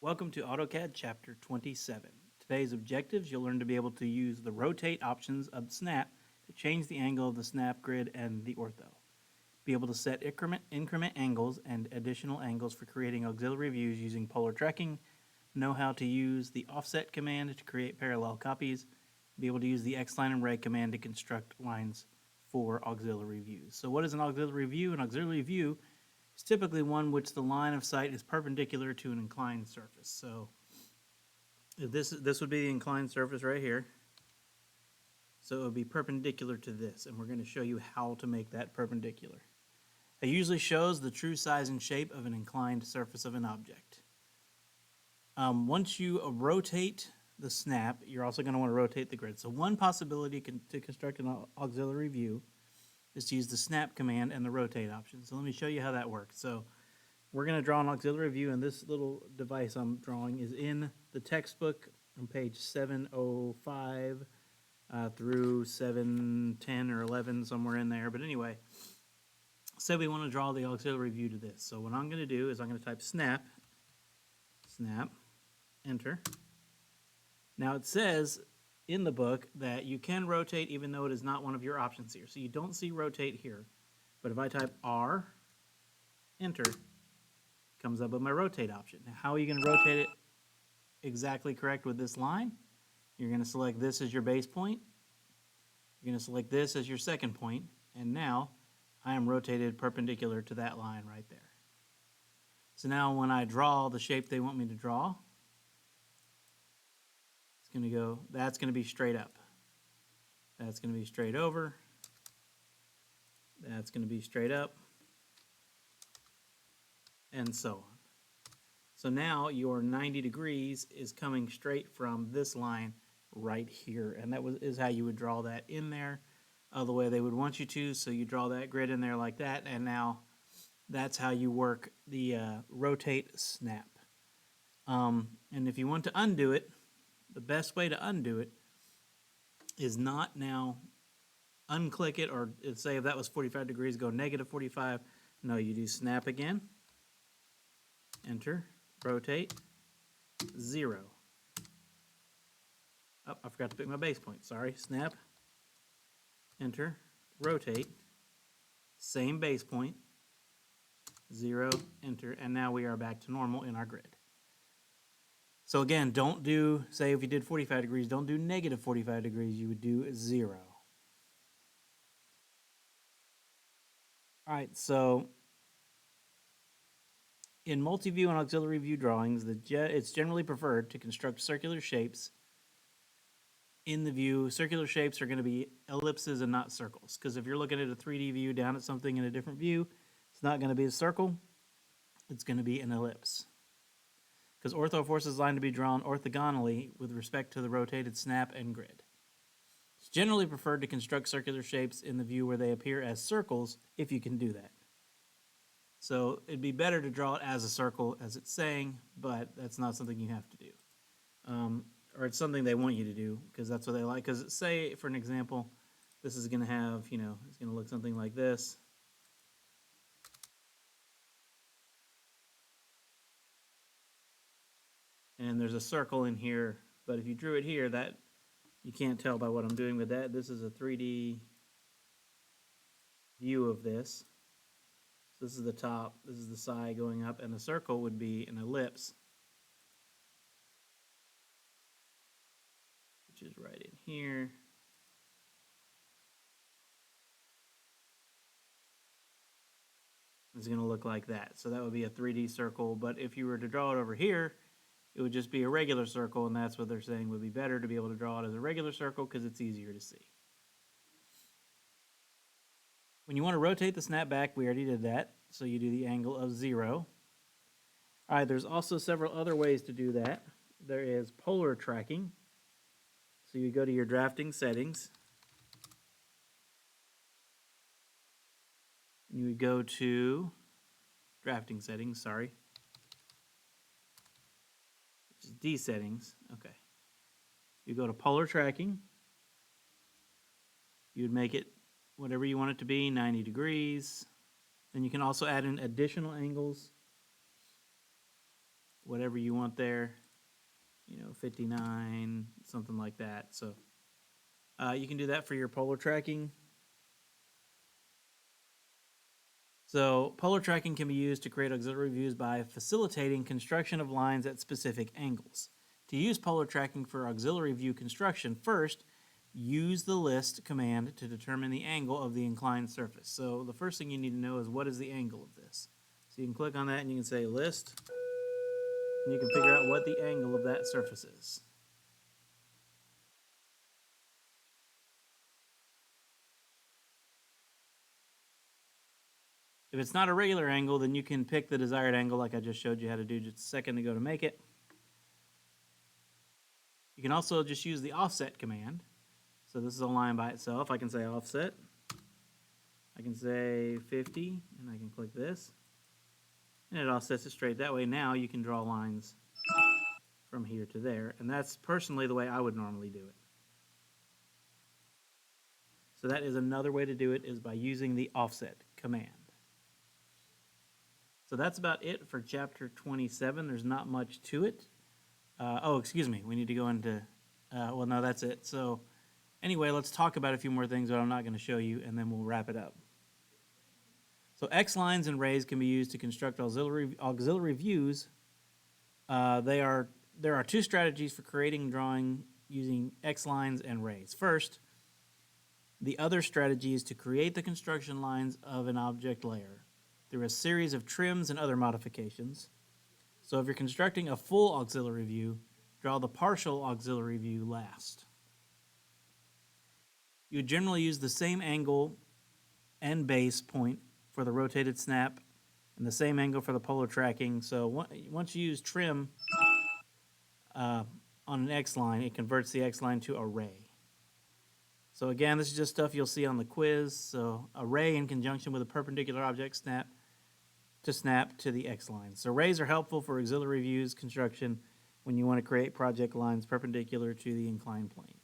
Welcome to AutoCAD Chapter 27. Today's objectives, you'll learn to be able to use the rotate options of the snap to change the angle of the snap grid and the ortho. Be able to set increment angles and additional angles for creating auxiliary views using polar tracking. Know how to use the offset command to create parallel copies. Be able to use the X-line and ray command to construct lines for auxiliary views. So what is an auxiliary view? An auxiliary view is typically one which the line of sight is perpendicular to an inclined surface. So this would be the inclined surface right here. So it would be perpendicular to this, and we're going to show you how to make that perpendicular. It usually shows the true size and shape of an inclined surface of an object. Once you rotate the snap, you're also going to want to rotate the grid. So one possibility to construct an auxiliary view is to use the snap command and the rotate option. So let me show you how that works. So we're going to draw an auxiliary view, and this little device I'm drawing is in the textbook on page 705 through 710 or 11, somewhere in there. But anyway, say we want to draw the auxiliary view to this. So what I'm going to do is I'm going to type snap, enter. Now it says in the book that you can rotate even though it is not one of your options here. So you don't see rotate here. But if I type R, enter, comes up with my rotate option. Now how are you going to rotate it exactly correct with this line? You're going to select this as your base point. You're going to select this as your second point. And now I am rotated perpendicular to that line right there. So now when I draw the shape they want me to draw, it's going to go, that's going to be straight up. That's going to be straight over. That's going to be straight up. And so on. So now your 90 degrees is coming straight from this line right here. And that is how you would draw that in there the way they would want you to. So you draw that grid in there like that. And now that's how you work the rotate snap. And if you want to undo it, the best way to undo it is not now unclick it or say if that was 45 degrees, go negative 45. No, you do snap again, enter, rotate, 0. Oh, I forgot to pick my base point, sorry. Snap, enter, rotate, same base point, 0, enter, and now we are back to normal in our grid. So again, don't do, say if you did 45 degrees, don't do negative 45 degrees, you would do 0. All right, so in multi-view and auxiliary view drawings, it's generally preferred to construct circular shapes in the view. Circular shapes are going to be ellipses and not circles, because if you're looking at a 3D view down at something in a different view, it's not going to be a circle, it's going to be an ellipse. Because ortho forces line to be drawn orthogonally with respect to the rotated snap and grid. It's generally preferred to construct circular shapes in the view where they appear as circles, if you can do that. So it'd be better to draw it as a circle, as it's saying, but that's not something you have to do. Or it's something they want you to do, because that's what they like. Because say, for an example, this is going to have, it's going to look something like this. And there's a circle in here, but if you drew it here, that you can't tell by what I'm doing with that. This is a 3D view of this. So this is the top, this is the side going up, and the circle would be an ellipse, which is right in here. It's going to look like that. So that would be a 3D circle, but if you were to draw it over here, it would just be a regular circle, and that's what they're saying would be better to be able to draw it as a regular circle because it's easier to see. When you want to rotate the snap back, we already did that, so you do the angle of 0. All right, there's also several other ways to do that. There is polar tracking. So you go to your drafting settings. You would go to drafting settings, sorry. Which is D settings, okay. You go to polar tracking. You would make it whatever you want it to be, 90 degrees. Then you can also add in additional angles whatever you want there, 59, something like that. So you can do that for your polar tracking. So polar tracking can be used to create auxiliary views by facilitating construction of lines at specific angles. To use polar tracking for auxiliary view construction, first, use the list command to determine the angle of the inclined surface. So the first thing you need to know is what is the angle of this. So you can click on that and you can say list, and you can figure out what the angle of that surface is. If it's not a regular angle, then you can pick the desired angle like I just showed you how to do just a second ago to make it. You can also just use the offset command. So this is a line by itself. I can say offset. I can say 50, and I can click this. And it offsets it straight. That way now you can draw lines from here to there. And that's personally the way I would normally do it. So that is another way to do it, is by using the offset command. So that's about it for chapter 27. There's not much to it. Excuse me. We need to go into, well, no, that's it. So anyway, let's talk about a few more things that I'm not going to show you, and then we'll wrap it up. So X-lines and rays can be used to construct auxiliary views. There are two strategies for creating drawing using X-lines and rays. First, the other strategy is to create the construction lines of an object layer through a series of trims and other modifications. So if you're constructing a full auxiliary view, draw the partial auxiliary view last. You would generally use the same angle and base point for the rotated snap and the same angle for the polar tracking. So once you use trim on an X-line, it converts the X-line to a ray. So again, this is just stuff you'll see on the quiz. So a ray in conjunction with a perpendicular object snap to the X-line. So rays are helpful for auxiliary views construction when you want to create project lines perpendicular to the inclined plane.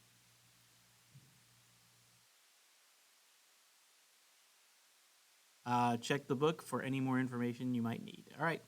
Check the book for any more information you might need. All right.